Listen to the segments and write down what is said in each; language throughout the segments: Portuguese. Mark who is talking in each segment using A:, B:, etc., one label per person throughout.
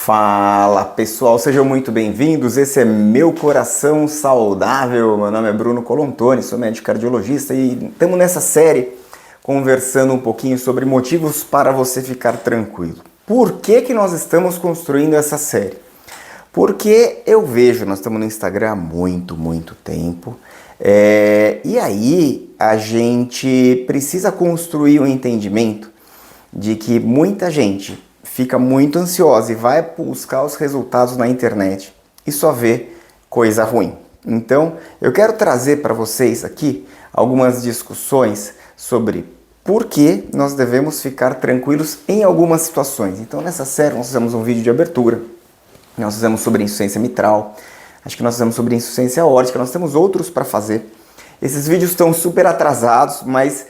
A: Fala pessoal, sejam muito bem-vindos. Esse é Meu Coração Saudável. Meu nome é Bruno Colontoni, sou médico cardiologista e estamos nessa série conversando um pouquinho sobre motivos para você ficar tranquilo. Por que nós estamos construindo essa série? Porque eu vejo, nós estamos no Instagram há muito tempo, e aí a gente precisa construir um entendimento de que muita gente fica muito ansiosa e vai buscar os resultados na internet e só vê coisa ruim. Então, eu quero trazer para vocês aqui algumas discussões sobre por que nós devemos ficar tranquilos em algumas situações. Então, nessa série nós fizemos um vídeo de abertura, nós fizemos sobre insuficiência mitral, acho que nós fizemos sobre insuficiência aórtica, nós temos outros para fazer. Esses vídeos estão super atrasados, mas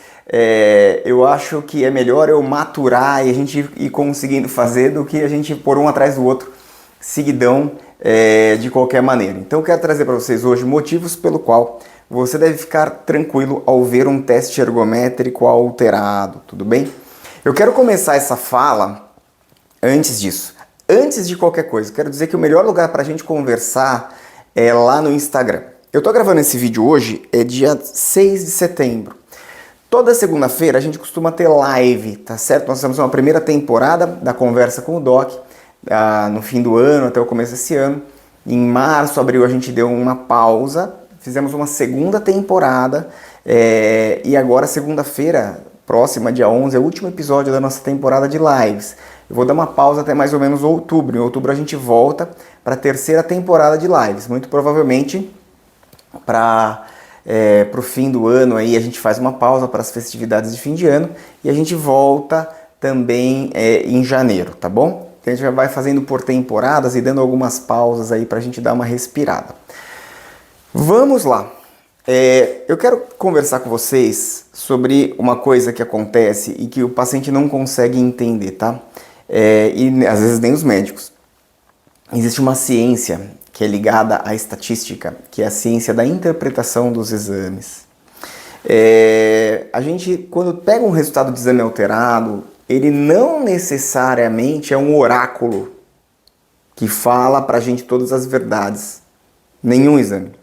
A: eu acho que é melhor eu maturar e a gente ir conseguindo fazer do que a gente pôr um atrás do outro, seguidão, de qualquer maneira. Então eu quero trazer para vocês hoje motivos pelo qual você deve ficar tranquilo ao ver um teste ergométrico alterado, tudo bem? Eu quero começar essa fala antes disso. Antes de qualquer coisa, quero dizer que o melhor lugar para a gente conversar é lá no Instagram. Eu estou gravando esse vídeo hoje, é dia 6 de setembro. Toda segunda-feira a gente costuma ter live, tá certo? Nós temos uma primeira temporada da Conversa com o Doc, no fim do ano, até o começo desse ano. Em março, abril, a gente deu uma pausa, fizemos uma segunda temporada, e agora, segunda-feira, próxima, dia 11, é o último episódio da nossa temporada de lives. Eu vou dar uma pausa até mais ou menos outubro. Em outubro a gente volta para a terceira temporada de lives, muito provavelmente para o fim do ano aí a gente faz uma pausa para as festividades de fim de ano e a gente volta também em janeiro, tá bom? Então a gente já vai fazendo por temporadas e dando algumas pausas aí para a gente dar uma respirada. Vamos lá! Eu quero conversar com vocês sobre uma coisa que acontece e que o paciente não consegue entender, tá? E às vezes nem os médicos. Existe uma ciência que é ligada à estatística, que é a ciência da interpretação dos exames. A gente, quando pega um resultado de exame alterado, ele não necessariamente é um oráculo que fala pra gente todas as verdades. Nenhum exame.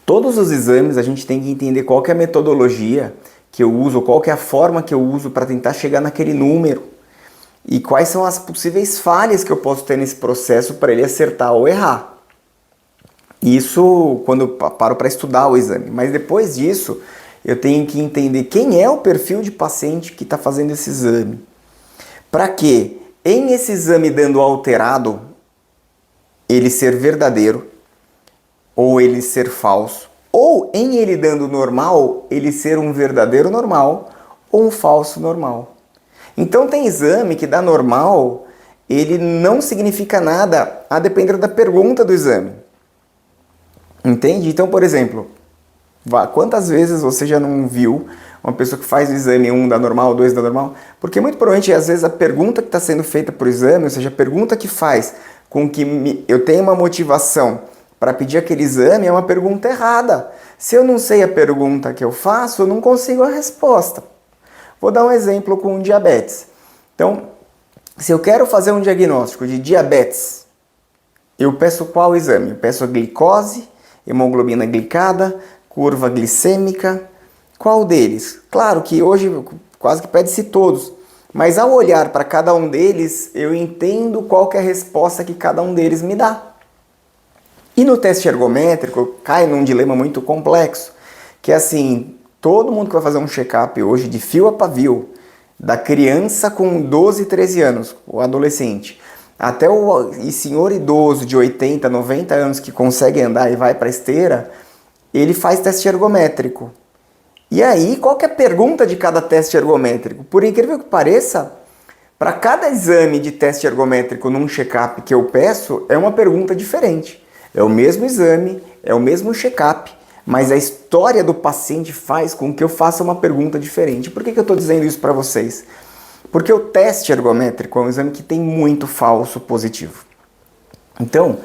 A: Todos os exames a gente tem que entender qual que é a metodologia que eu uso, qual que é a forma que eu uso para tentar chegar naquele número. E quais são as possíveis falhas que eu posso ter nesse processo para ele acertar ou errar. Isso quando eu paro para estudar o exame. Mas depois disso, eu tenho que entender quem é o perfil de paciente que está fazendo esse exame. Para que, em esse exame dando alterado, ele ser verdadeiro ou ele ser falso. Ou em ele dando normal, ele ser um verdadeiro normal ou um falso normal. Então tem exame que dá normal, ele não significa nada a depender da pergunta do exame. Entende? Então, por exemplo, quantas vezes você já não viu uma pessoa que faz o exame 1 dá normal, 2 dá normal? Porque muito provavelmente, às vezes, a pergunta que está sendo feita para o exame, ou seja, a pergunta que faz com que eu tenha uma motivação para pedir aquele exame é uma pergunta errada. Se eu não sei a pergunta que eu faço, eu não consigo a resposta. Vou dar um exemplo com diabetes. Então, se eu quero fazer um diagnóstico de diabetes, eu peço qual exame? Eu peço a glicose, hemoglobina glicada, curva glicêmica, qual deles? Claro que hoje quase que pede-se todos, mas ao olhar para cada um deles, eu entendo qual que é a resposta que cada um deles me dá. E no teste ergométrico, cai num dilema muito complexo, que é assim, todo mundo que vai fazer um check-up hoje, de fio a pavio, da criança com 12, 13 anos, o adolescente, até o senhor idoso de 80, 90 anos que consegue andar e vai para a esteira, ele faz teste ergométrico. E aí, qual que é a pergunta de cada teste ergométrico? Por incrível que pareça, para cada exame de teste ergométrico num check-up que eu peço, é uma pergunta diferente. É o mesmo exame, é o mesmo check-up, mas a história do paciente faz com que eu faça uma pergunta diferente. Por que eu estou dizendo isso para vocês? Porque o teste ergométrico é um exame que tem muito falso positivo. Então,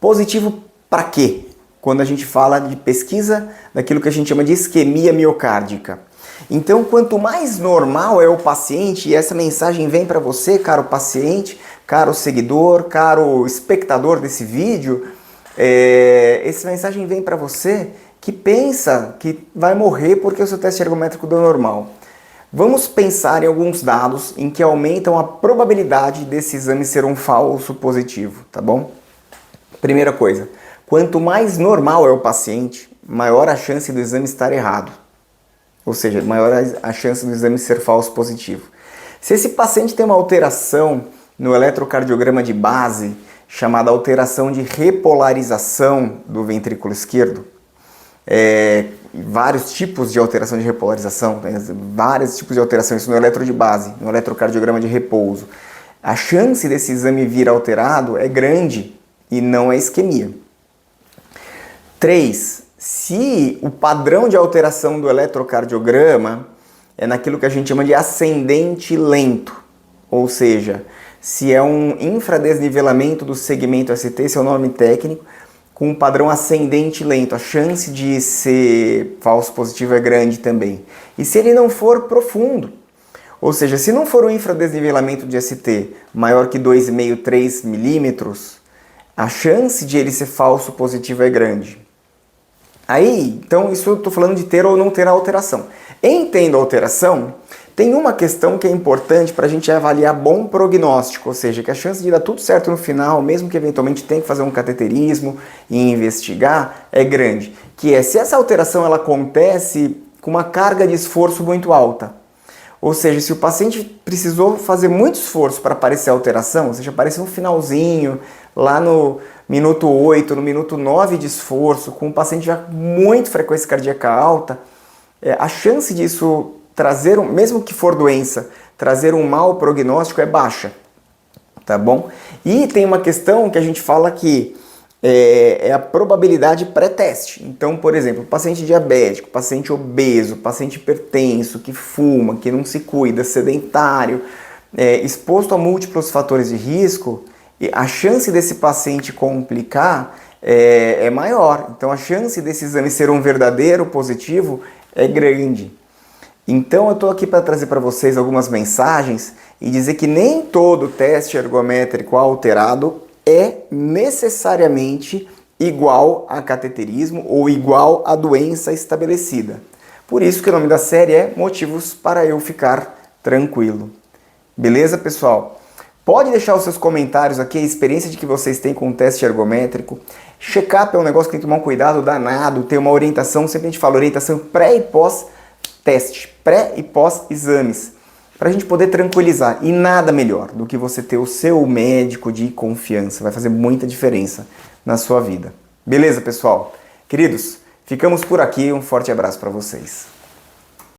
A: positivo para quê? Quando a gente fala de pesquisa daquilo que a gente chama de isquemia miocárdica. Então, quanto mais normal é o paciente, e essa mensagem vem para você, caro paciente, caro seguidor, caro espectador desse vídeo, essa mensagem vem para você que pensa que vai morrer porque o seu teste ergométrico deu normal. Vamos pensar em alguns dados em que aumentam a probabilidade desse exame ser um falso positivo, tá bom? Primeira coisa, quanto mais normal é o paciente, maior a chance do exame estar errado. Ou seja, maior a chance do exame ser falso positivo. Se esse paciente tem uma alteração no eletrocardiograma de base, chamada alteração de repolarização do ventrículo esquerdo, vários tipos de alteração de repolarização, vários tipos de alteração, isso no eletro de base, no eletrocardiograma de repouso. A chance desse exame vir alterado é grande e não é isquemia. 3. Se o padrão de alteração do eletrocardiograma é naquilo que a gente chama de ascendente lento, ou seja, se é um infradesnivelamento do segmento ST, esse é o nome técnico, com um padrão ascendente lento, a chance de ser falso positivo é grande também. E se ele não for profundo, ou seja, se não for um infradesnivelamento de ST maior que 2,5, 3 milímetros, a chance de ele ser falso positivo é grande. Aí, então, isso eu estou falando de ter ou não ter a alteração. Em tendo a alteração, tem uma questão que é importante para a gente avaliar bom prognóstico, ou seja, que a chance de dar tudo certo no final, mesmo que eventualmente tenha que fazer um cateterismo e investigar, é grande. Que é se essa alteração ela acontece com uma carga de esforço muito alta. Ou seja, se o paciente precisou fazer muito esforço para aparecer a alteração, ou seja, apareceu um finalzinho, lá no minuto 8, no minuto 9 de esforço, com um paciente já com muito frequência cardíaca alta, a chance disso trazer, mesmo que for doença, trazer um mau prognóstico é baixa, tá bom? E tem uma questão que a gente fala que é a probabilidade pré-teste. Então, por exemplo, paciente diabético, paciente obeso, paciente hipertenso, que fuma, que não se cuida, sedentário, exposto a múltiplos fatores de risco, a chance desse paciente complicar é maior. Então, a chance desse exame ser um verdadeiro positivo é grande. Então, eu estou aqui para trazer para vocês algumas mensagens e dizer que nem todo teste ergométrico alterado é necessariamente igual a cateterismo ou igual à doença estabelecida. Por isso que o nome da série é Motivos para eu ficar tranquilo. Beleza, pessoal? Pode deixar os seus comentários aqui, a experiência de que vocês têm com o teste ergométrico. Check-up é um negócio que tem que tomar um cuidado danado, ter uma orientação, sempre a gente fala orientação pré e pós-teste, pré e pós-exames, para a gente poder tranquilizar. E nada melhor do que você ter o seu médico de confiança, vai fazer muita diferença na sua vida. Beleza, pessoal? Queridos, ficamos por aqui, um forte abraço para vocês.